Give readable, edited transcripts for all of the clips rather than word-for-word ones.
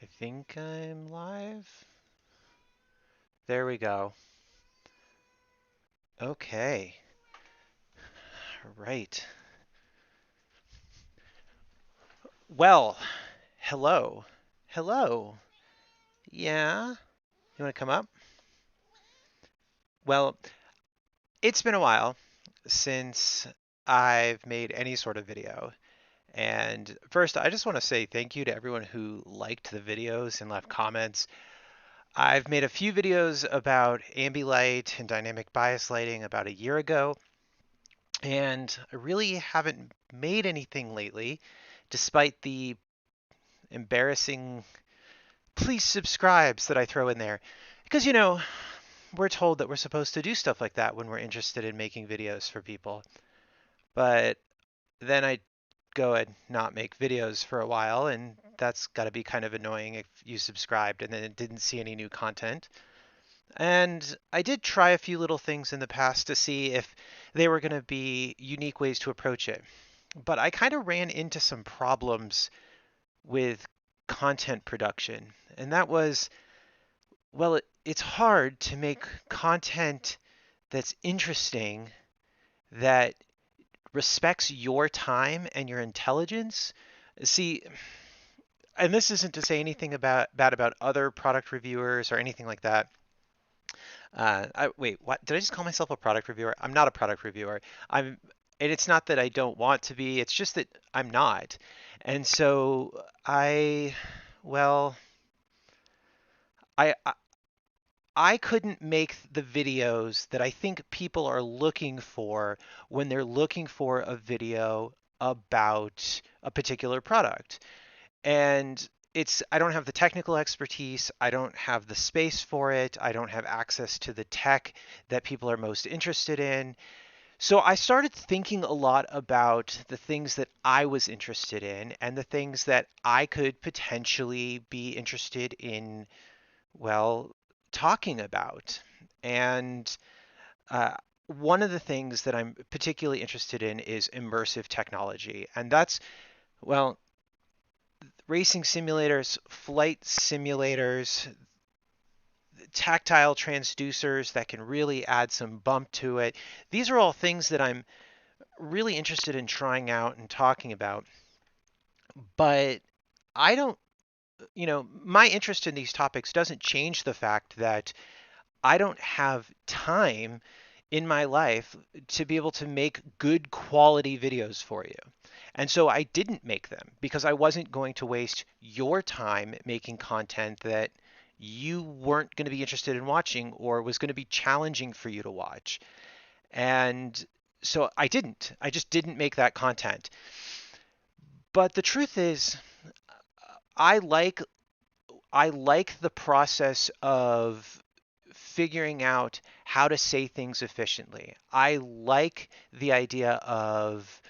I think I'm live. There we go. Okay. Right. Well, hello. Hello. Yeah. You want to come up? Well, it's been a while since I've made any sort of video. And first, I just want to say thank you to everyone who liked the videos and left comments. I've made a few videos about ambilight and dynamic bias lighting about a year ago, and I really haven't made anything lately, despite the embarrassing please subscribes that I throw in there. Because, we're told that we're supposed to do stuff like that when we're interested in making videos for people. But then I go and not make videos for a while, and that's got to be kind of annoying if you subscribed and then didn't see any new content. And I did try a few little things in the past to see if they were going to be unique ways to approach it. But I kind of ran into some problems with content production. And that was, well, it's hard to make content that's interesting, that respects your time and your intelligence. See, and this isn't to say anything bad about other product reviewers or anything like that. Wait, what? Did I just call myself a product reviewer? I'm not a product reviewer. I'm, and it's not that I don't want to be. It's just that I'm not. And so well, I I couldn't make the videos that I think people are looking for when they're looking for a video about a particular product. And I don't have the technical expertise, I don't have the space for it, I don't have access to the tech that people are most interested in. So I started thinking a lot about the things that I was interested in and the things that I could potentially be interested in, well, talking about. And one of the things that I'm particularly interested in is immersive technology. And that's, well, racing simulators, flight simulators, tactile transducers that can really add some bump to it. These are all things that I'm really interested in trying out and talking about. But I don't, my interest in these topics doesn't change the fact that I don't have time in my life to be able to make good quality videos for you. And so I didn't make them because I wasn't going to waste your time making content that you weren't going to be interested in watching or was going to be challenging for you to watch. And so I didn't. I just didn't make that content. But the truth is, I like I like the process of figuring out how to say things efficiently. I like the idea of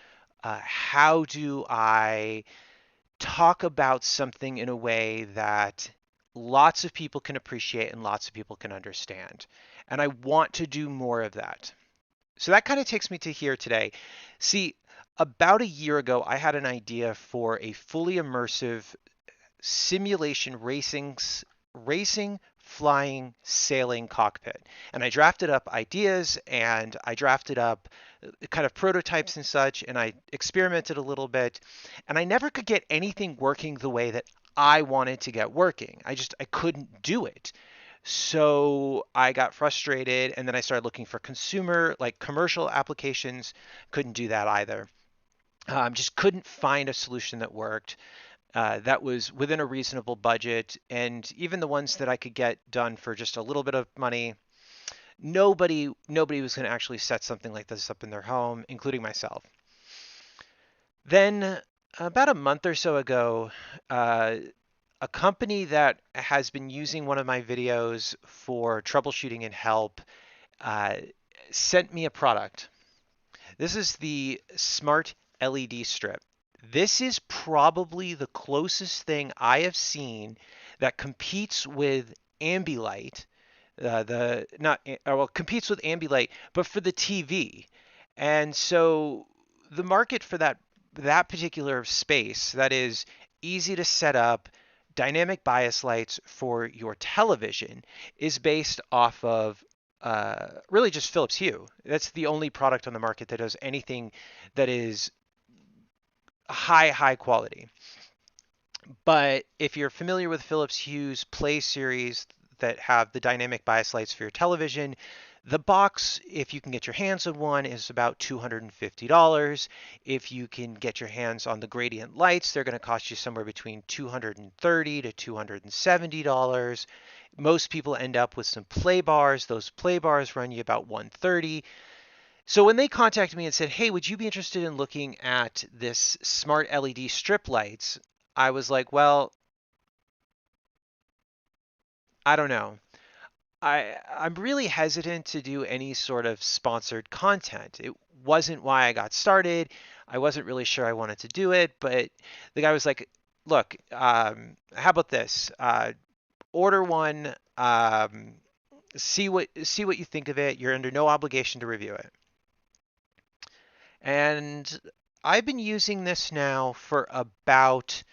how do I talk about something in a way that lots of people can appreciate and lots of people can understand. And I want to do more of that. So that kind of takes me to here today. See, about a year ago, I had an idea for a fully immersive simulation racing, flying, sailing cockpit. And I drafted up ideas and I drafted up kind of prototypes and such, and I experimented a little bit, and I never could get anything working the way that I wanted to get working. I couldn't do it. So I got frustrated, and then I started looking for like commercial applications. Couldn't do that either. Just couldn't find a solution that worked, that was within a reasonable budget. And even the ones that I could get done for just a little bit of money, nobody was going to actually set something like this up in their home, including myself. Then about a month or so ago, a company that has been using one of my videos for troubleshooting and help uh, sent me a product. This is the Smart LED strip. This is probably the closest thing I have seen that competes with Ambilight, the not well competes with Ambilight, but for the TV. And so the market for that particular space, that is easy to set up dynamic bias lights for your television, is based off of really just Philips Hue. That's the only product on the market that does anything that is high quality. But if you're familiar with Philips Hue's Play series that have the dynamic bias lights for your television, the box, if you can get your hands on one, is about $250. If you can get your hands on the gradient lights, they're going to cost you somewhere between $230 to $270. Most people end up with some play bars. Those play bars run you about $130. So when they contacted me and said, "Hey, would you be interested in looking at this smart LED strip lights?" I was like, "Well, I don't know. I'm really hesitant to do any sort of sponsored content. It wasn't why I got started. I wasn't really sure I wanted to do it, but the guy was like, "Look, how about this? Order one, see what you think of it. You're under no obligation to review it." And I've been using this now for about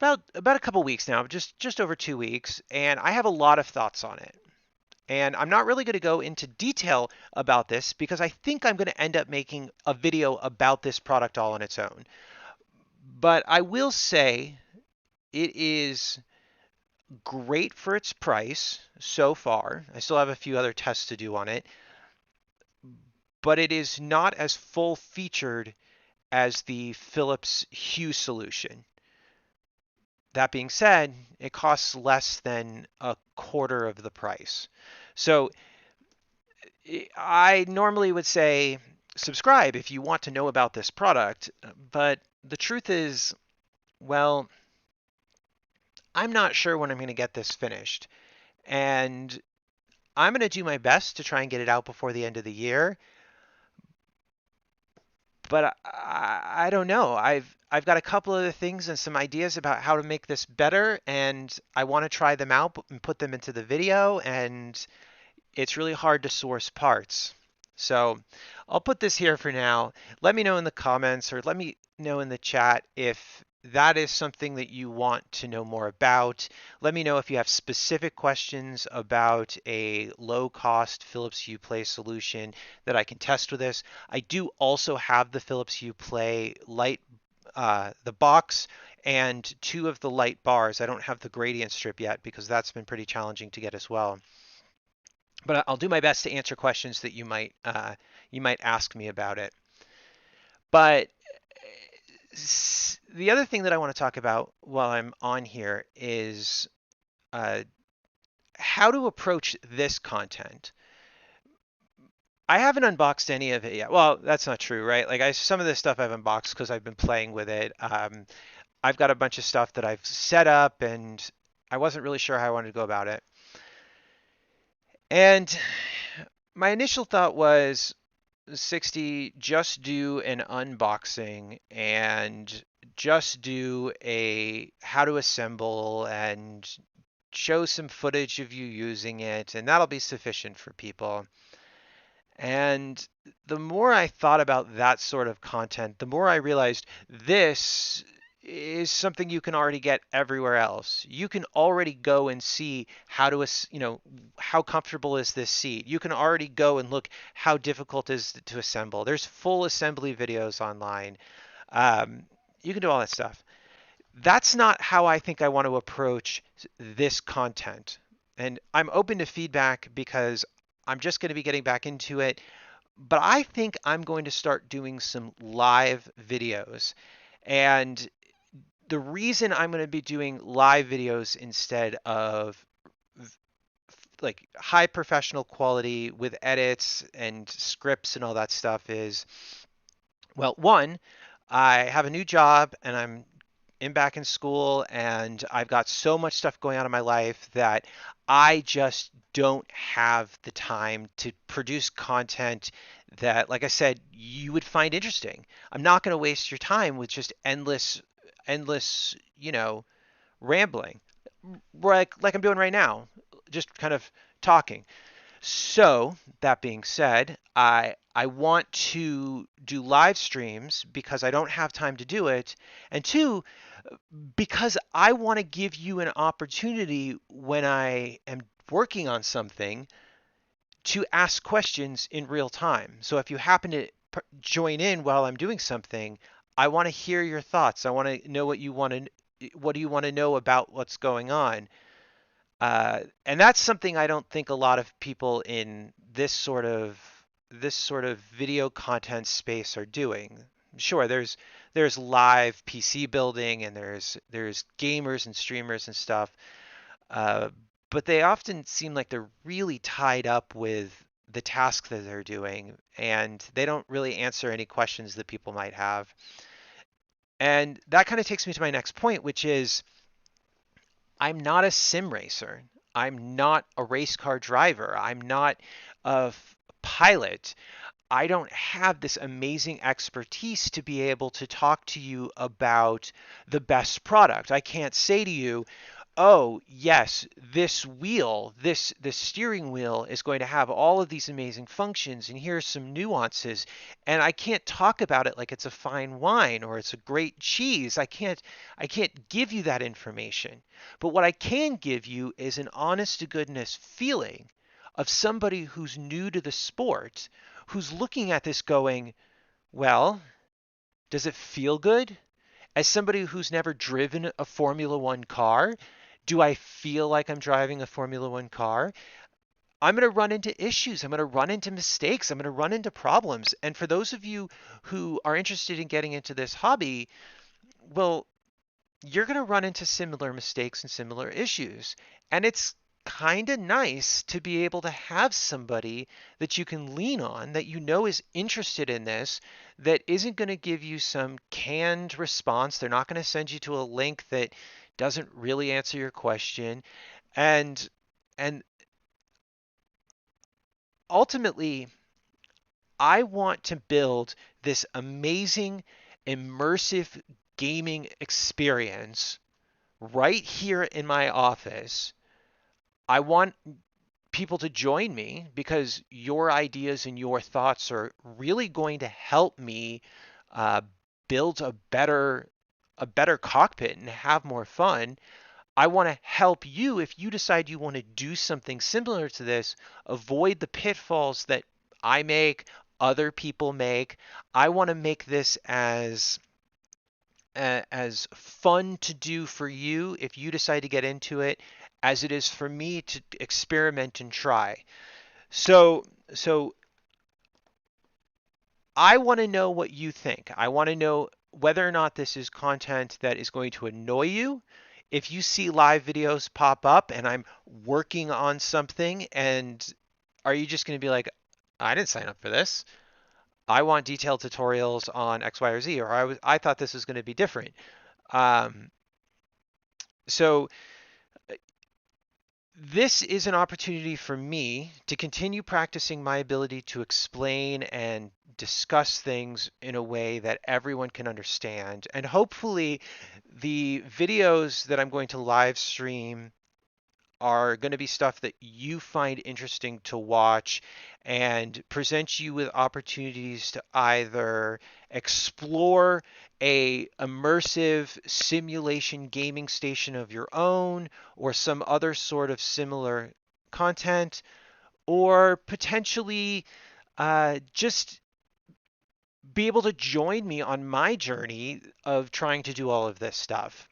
a couple weeks now, just over 2 weeks, and I have a lot of thoughts on it. And I'm not really going to go into detail about this because I think I'm going to end up making a video about this product all on its own. But I will say it is great for its price so far. I still have a few other tests to do on it, but it is not as full featured as the Philips Hue solution. That being said, it costs less than a quarter of the price. So I normally would say subscribe if you want to know about this product, but the truth is, well, I'm not sure when I'm going to get this finished. And I'm going to do my best to try and get it out before the end of the year. But I don't know. I've got a couple other things and some ideas about how to make this better, and I want to try them out and put them into the video, and it's really hard to source parts. So I'll put this here for now. Let me know in the comments or let me know in the chat if that is something that you want to know more about. Let me know if you have specific questions about a low-cost Philips Hue Play solution that I can test with this. I do also have the Philips Hue Play light, the box, and two of the light bars. I don't have the gradient strip yet because that's been pretty challenging to get as well. But I'll do my best to answer questions that you might ask me about it. But the other thing that I want to talk about while I'm on here is uh, how to approach this content. I haven't unboxed any of it yet. Well, that's not true, right? Like some of this stuff I've unboxed because I've been playing with it. I've got a bunch of stuff that I've set up, and I wasn't really sure how I wanted to go about it. And my initial thought was, 60, just do an unboxing and just do a how to assemble and show some footage of you using it, and that'll be sufficient for people. And the more I thought about that sort of content, the more I realized this is something you can already get everywhere else. You can already go and see how to, how comfortable is this seat. You can already go and look how difficult it is to assemble. There's full assembly videos online. Um, you can do all that stuff. That's not how I think I want to approach this content. And I'm open to feedback because I'm just going to be getting back into it. But I think I'm going to start doing some live videos. And the reason I'm going to be doing live videos instead of like high professional quality with edits and scripts and all that stuff is, well, one, I have a new job and I'm back in school, and I've got so much stuff going on in my life that I just don't have the time to produce content that, like I said, you would find interesting. I'm not going to waste your time with just endless, rambling, like I'm doing right now, just kind of talking. So, that being said, I want to do live streams because I don't have time to do it. And two, because I want to give you an opportunity when I am working on something to ask questions in real time. So if you happen to join in while I'm doing something, I want to hear your thoughts. I want to know what do you want to know about what's going on. And that's something I don't think a lot of people in this sort of video content space are doing. Sure, there's live PC building and there's gamers and streamers and stuff, uh, but they often seem like they're really tied up with the task that they're doing, and they don't really answer any questions that people might have. And that kind of takes me to my next point, which is I'm not a sim racer. I'm not a race car driver. I'm not a pilot. I don't have this amazing expertise to be able to talk to you about the best product. I can't say to you, oh, yes, this wheel, this steering wheel is going to have all of these amazing functions, and here's some nuances. And I can't talk about it like it's a fine wine or it's a great cheese. I can't give you that information. But what I can give you is an honest to goodness feeling of somebody who's new to the sport, who's looking at this going, well, does it feel good? As somebody who's never driven a Formula One car, do I feel like I'm driving a Formula One car? I'm going to run into issues. I'm going to run into mistakes. I'm going to run into problems. And for those of you who are interested in getting into this hobby, well, you're going to run into similar mistakes and similar issues. And it's kind of nice to be able to have somebody that you can lean on that you know is interested in this, that isn't going to give you some canned response. They're not going to send you to a link that doesn't really answer your question. And and ultimately, I want to build this amazing immersive gaming experience right here in my office. I want people to join me because your ideas and your thoughts are really going to help me uh, build a better cockpit and have more fun. I want to help you if you decide you want to do something similar to this, avoid the pitfalls that I make, other people make. I want to make this as fun to do for you if you decide to get into it as it is for me to experiment and try. So I want to know what you think. I want to know whether or not this is content that is going to annoy you. If you see live videos pop up and I'm working on something, and are you just going to be like, I didn't sign up for this. I want detailed tutorials on X, Y, or Z, or I thought this was going to be different. Um, so this is an opportunity for me to continue practicing my ability to explain and discuss things in a way that everyone can understand. And hopefully, the videos that I'm going to live stream are going to be stuff that you find interesting to watch and present you with opportunities to either explore a immersive simulation gaming station of your own or some other sort of similar content, or potentially just be able to join me on my journey of trying to do all of this stuff.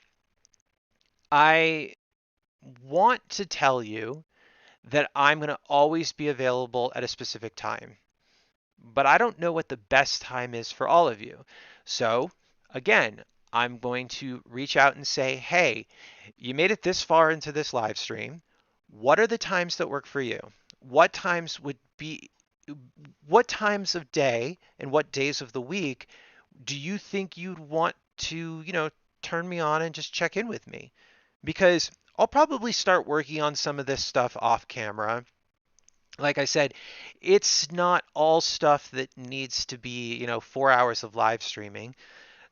I want to tell you that I'm going to always be available at a specific time. But I don't know what the best time is for all of you. So, again, I'm going to reach out and say, hey, you made it this far into this live stream. What are the times that work for you? What times would be, what times of day and what days of the week do you think you'd want to, turn me on and just check in with me? Because I'll probably start working on some of this stuff off camera. Like I said, it's not all stuff that needs to be, 4 hours of live streaming.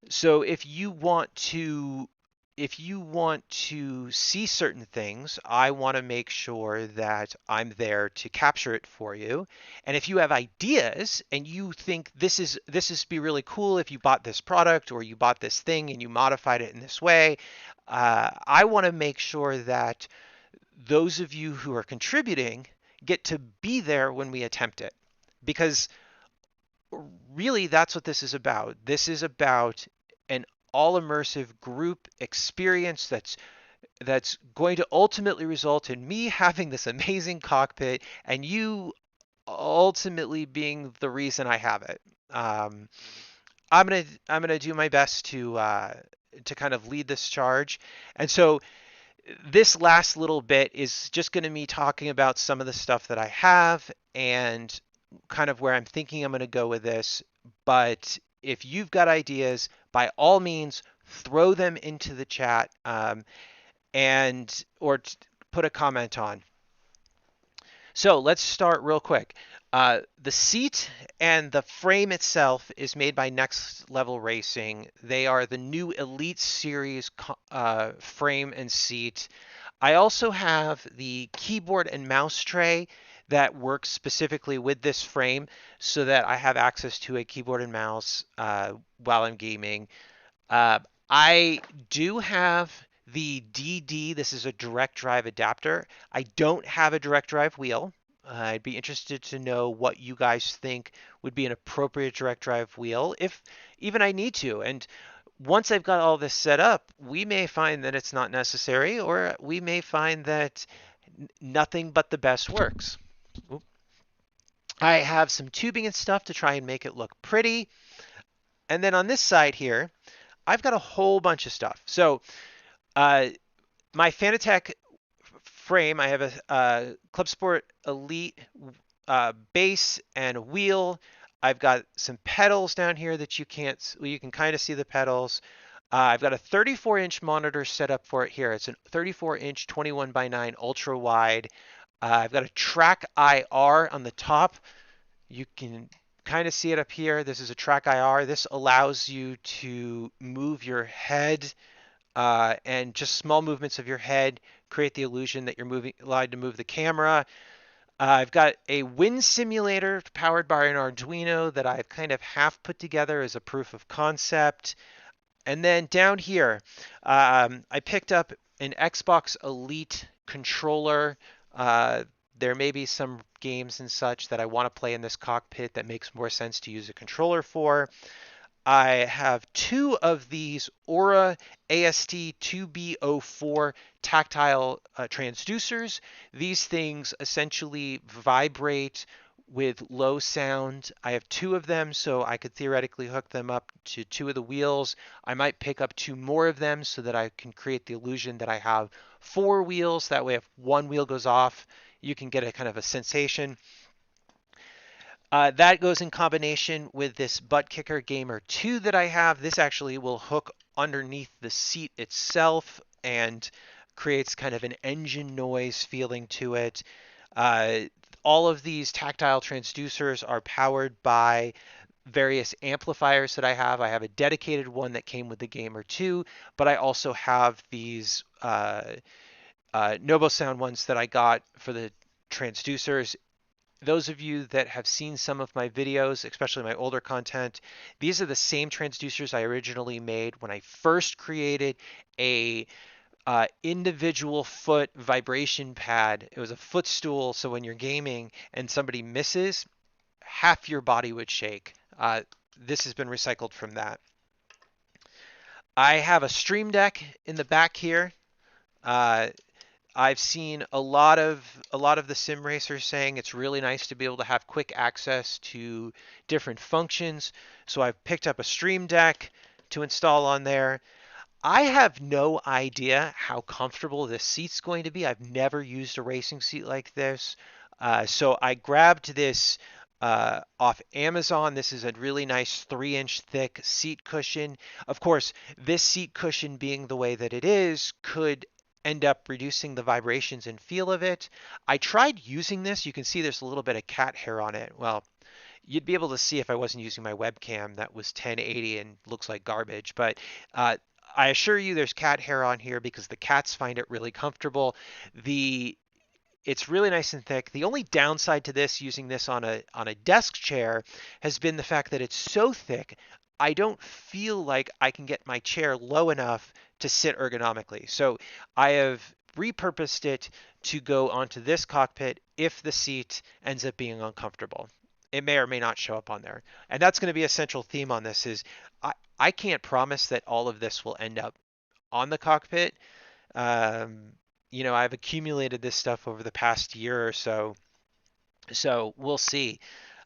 So if you want to if you want to see certain things, I want to make sure that I'm there to capture it for you. And if you have ideas and you think this is be really cool if you bought this product or you bought this thing and you modified it in this way, I want to make sure that those of you who are contributing get to be there when we attempt it. Because really, that's what this is about. This is about an all immersive group experience that's going to ultimately result in me having this amazing cockpit and you ultimately being the reason I have it. I'm gonna do my best to kind of lead this charge, and so this last little bit is just going to me talking about some of the stuff that I have and kind of where I'm thinking I'm going to go with this. But if you've got ideas, by all means, throw them into the chat and or put a comment on. So let's start real quick. The seat and the frame itself is made by Next Level Racing. They are the new Elite Series frame and seat. I also have the keyboard and mouse tray that works specifically with this frame so that I have access to a keyboard and mouse while I'm gaming. Uh, I do have the DD. This is a direct drive adapter. I don't have a direct drive wheel. I'd be interested to know what you guys think would be an appropriate direct drive wheel, if even I need to. And once I've got all this set up, we may find that it's not necessary, or we may find that nothing but the best works. Oop. I have some tubing and stuff to try and make it look pretty. And then on this side here, I've got a whole bunch of stuff. So uh, my Fanatec frame, I have a Club Sport Elite base and a wheel. I've got some pedals down here that you can't, well, you can kind of see the pedals. I've got a 34-inch monitor set up for it here. It's a 34-inch 21 by 9 ultra wide. I've got a track IR on the top. You can kind of see it up here. This is a track IR. This allows you to move your head and just small movements of your head create the illusion that you're allowed to move the camera. I've got a wind simulator powered by an Arduino that I've kind of half put together as a proof of concept. And then down here, I picked up an Xbox Elite controller. There may be some games and such that I want to play in this cockpit that makes more sense to use a controller for. I have two of these Aura AST2B04 tactile transducers. These things essentially vibrate with low sound. I have two of them, so I could theoretically hook them up to two of the wheels. I might pick up two more of them so that I can create the illusion that I have four wheels. That way, if one wheel goes off, you can get a kind of a sensation. That goes in combination with this Butt Kicker Gamer 2 that I have. This actually will hook underneath the seat itself and creates kind of an engine noise feeling to it. All of these tactile transducers are powered by various amplifiers that I have. I have a dedicated one that came with the Gamer 2, but I also have these Novosound ones that I got for the transducers. Those of you that have seen some of my videos, especially my older content, these are the same transducers I originally made when I first created a individual foot vibration pad. It was a footstool, so when you're gaming and somebody misses, half your body would shake. This has been recycled from that. I have a Stream Deck in the back here. I've seen a lot of the sim racers saying it's really nice to be able to have quick access to different functions. So I've picked up a Stream Deck to install on there. I have no idea how comfortable this seat's going to be. I've never used a racing seat like this. So I grabbed this off Amazon. This is a really nice 3-inch thick seat cushion. Of course, this seat cushion being the way that it is could end up reducing the vibrations and feel of it. I tried using this. You can see there's a little bit of cat hair on it. Well, you'd be able to see if I wasn't using my webcam that was 1080 and looks like garbage. But I assure you there's cat hair on here because the cats find it really comfortable. The It's really nice and thick. The only downside to this, using this on a desk chair, has been the fact that it's so thick. I don't feel like I can get my chair low enough to sit ergonomically. So I have repurposed it to go onto this cockpit if the seat ends up being uncomfortable. It may or may not show up on there. And that's going to be a central theme on this is I can't promise that all of this will end up on the cockpit. Um, I've accumulated this stuff over the past year or so, so we'll see.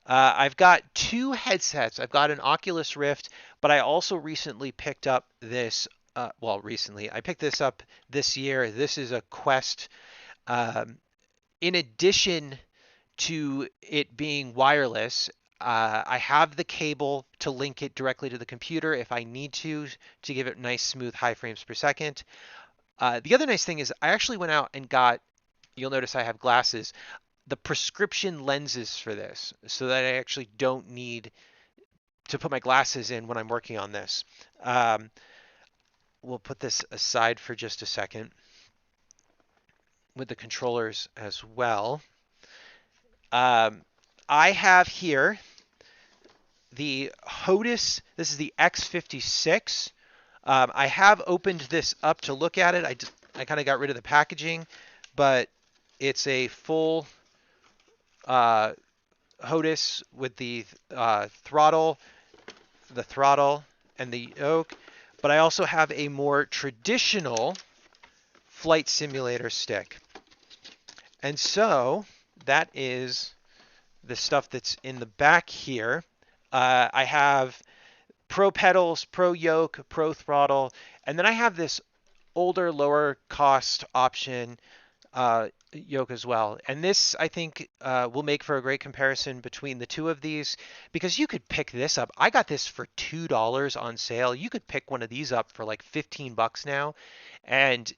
I've got two headsets. I've got an Oculus Rift, but I also recently picked up this. Well, recently, I picked this up this year. This is a Quest. Um, in addition to it being wireless, I have the cable to link it directly to the computer if I need to give it nice, smooth, high frames per second. The other nice thing is I actually went out and got, you'll notice I have glasses, the prescription lenses for this so that I actually don't need to put my glasses in when I'm working on this. Um, we'll put this aside for just a second with the controllers as well. Um, I have here the HOTUS. This is the X56. I have opened this up to look at it. I kind of got rid of the packaging, but it's a full uh, HOTUS with the throttle and the yoke. But I also have a more traditional flight simulator stick. And so that is the stuff that's in the back here. I have Pro pedals, Pro yoke, Pro throttle, and then I have this older, lower cost option yoke as well. And this, I think, will make for a great comparison between the two of these because you could pick this up. I got this for $2 on sale. You could pick one of these up for like 15 bucks now. And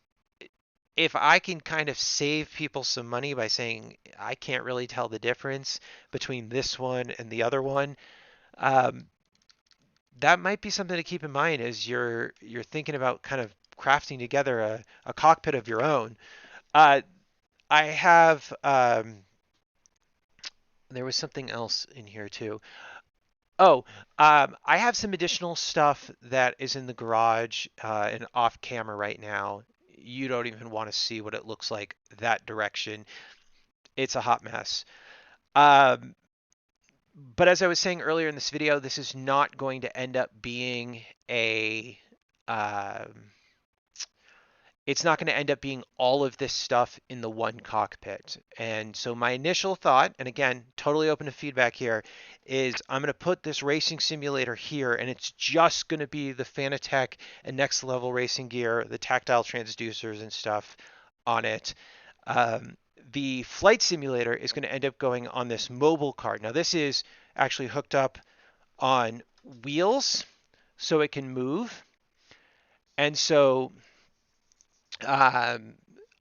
if I can kind of save people some money by saying I can't really tell the difference between this one and the other one, um, that might be something to keep in mind as you're thinking about kind of crafting together a cockpit of your own. Uh, I have there was something else in here too. Oh, I have some additional stuff that is in the garage and off camera right now. You don't even want to see what it looks like that direction. It's a hot mess. Um, but as I was saying earlier in this video, this is not going to end up being a um, it's not going to end up being all of this stuff in the one cockpit. And so my initial thought, and again, totally open to feedback here, is I'm going to put this racing simulator here, and it's just going to be the Fanatec and next level racing gear, the tactile transducers and stuff on it. Um, the flight simulator is going to end up going on this mobile card. Now this is actually hooked up on wheels so it can move. And so um,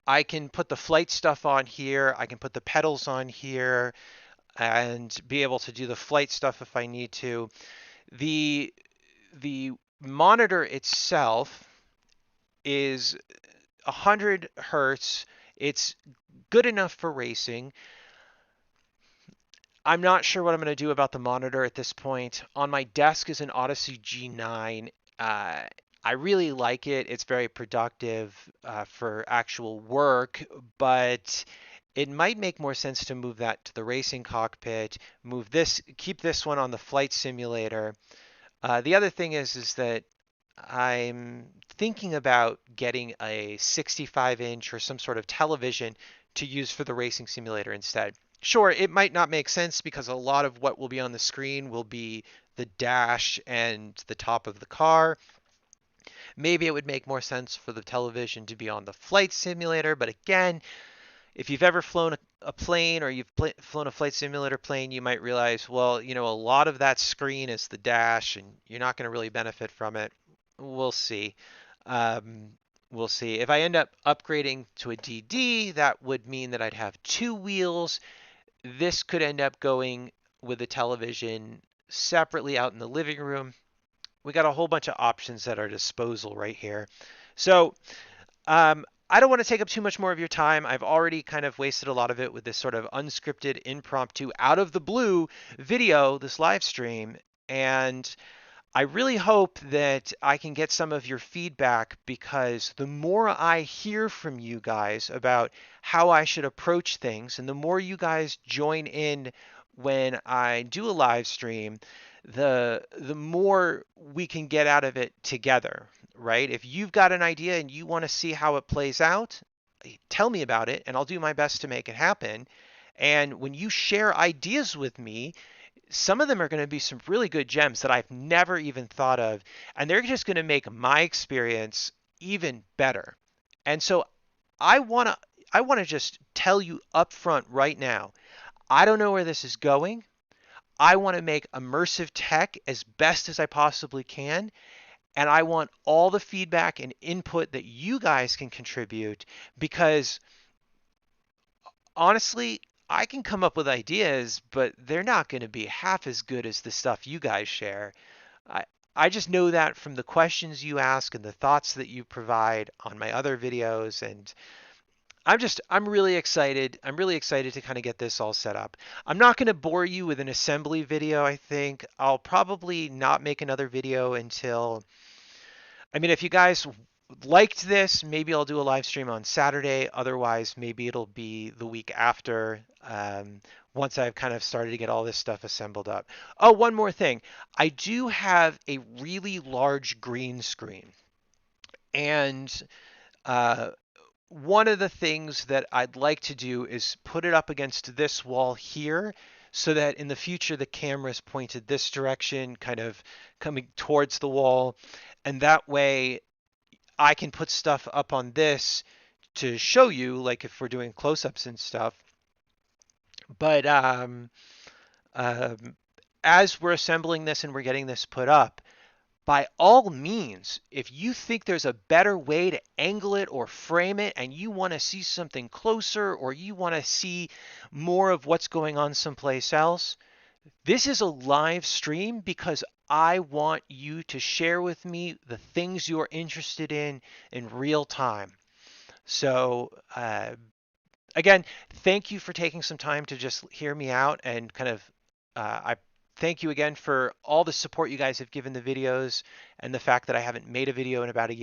I can put the flight stuff on here. I can put the pedals on here and be able to do the flight stuff if I need to. The the monitor itself is 100 hertz. It's good enough for racing. I'm not sure what I'm going to do about the monitor at this point. On my desk is an Odyssey G9. Uh, I really like it. It's very productive for actual work, but it might make more sense to move that to the racing cockpit, keep this one on the flight simulator. The other thing is that I'm thinking about getting a 65-inch or some sort of television to use for the racing simulator instead. Sure, it might not make sense because a lot of what will be on the screen will be the dash and the top of the car. Maybe it would make more sense for the television to be on the flight simulator, but again, if you've ever flown a plane or flown a flight simulator plane, you might realize, well, a lot of that screen is the dash and you're not going to really benefit from it. We'll see. Um, we'll see. If I end up upgrading to a DD, that would mean that I'd have two wheels. This could end up going with a television separately out in the living room. We got a whole bunch of options at our disposal right here. So I don't want to take up too much more of your time. I've already kind of wasted a lot of it with this sort of unscripted, impromptu, out of the blue video, this live stream. And I really hope that I can get some of your feedback, because the more I hear from you guys about how I should approach things, and the more you guys join in when I do a live stream, the more we can get out of it together, right? If you've got an idea and you want to see how it plays out, tell me about it and I'll do my best to make it happen. And when you share ideas with me, some of them are going to be some really good gems that I've never even thought of, and they're just going to make my experience even better. And so I want to I want to just tell you up front right now, I don't know where this is going. I want to make immersive tech as best as I possibly can, and I want all the feedback and input that you guys can contribute, because honestly, I can come up with ideas, but they're not going to be half as good as the stuff you guys share. I I just know that from the questions you ask and the thoughts that you provide on my other videos, and I'm really excited. I'm really excited to kind of get this all set up. I'm not going to bore you with an assembly video, I think. I'll probably not make another video until, I mean, if you guys liked this, maybe I'll do a live stream on Saturday. Otherwise, maybe it'll be the week after, once I've kind of started to get all this stuff assembled up. Oh, one more thing. I do have a really large green screen. And uh, one of the things that I'd like to do is put it up against this wall here, so that in the future the camera is pointed this direction, kind of coming towards the wall. And that way I can put stuff up on this to show you, like if we're doing close-ups and stuff. But um, as we're assembling this and we're getting this put up, by all means, if you think there's a better way to angle it or frame it, and you want to see something closer, or you want to see more of what's going on someplace else, this is a live stream because I want you to share with me the things you're interested in real time. So, again, thank you for taking some time to just hear me out and kind of, I thank you again for all the support you guys have given the videos, and the fact that I haven't made a video in about a year.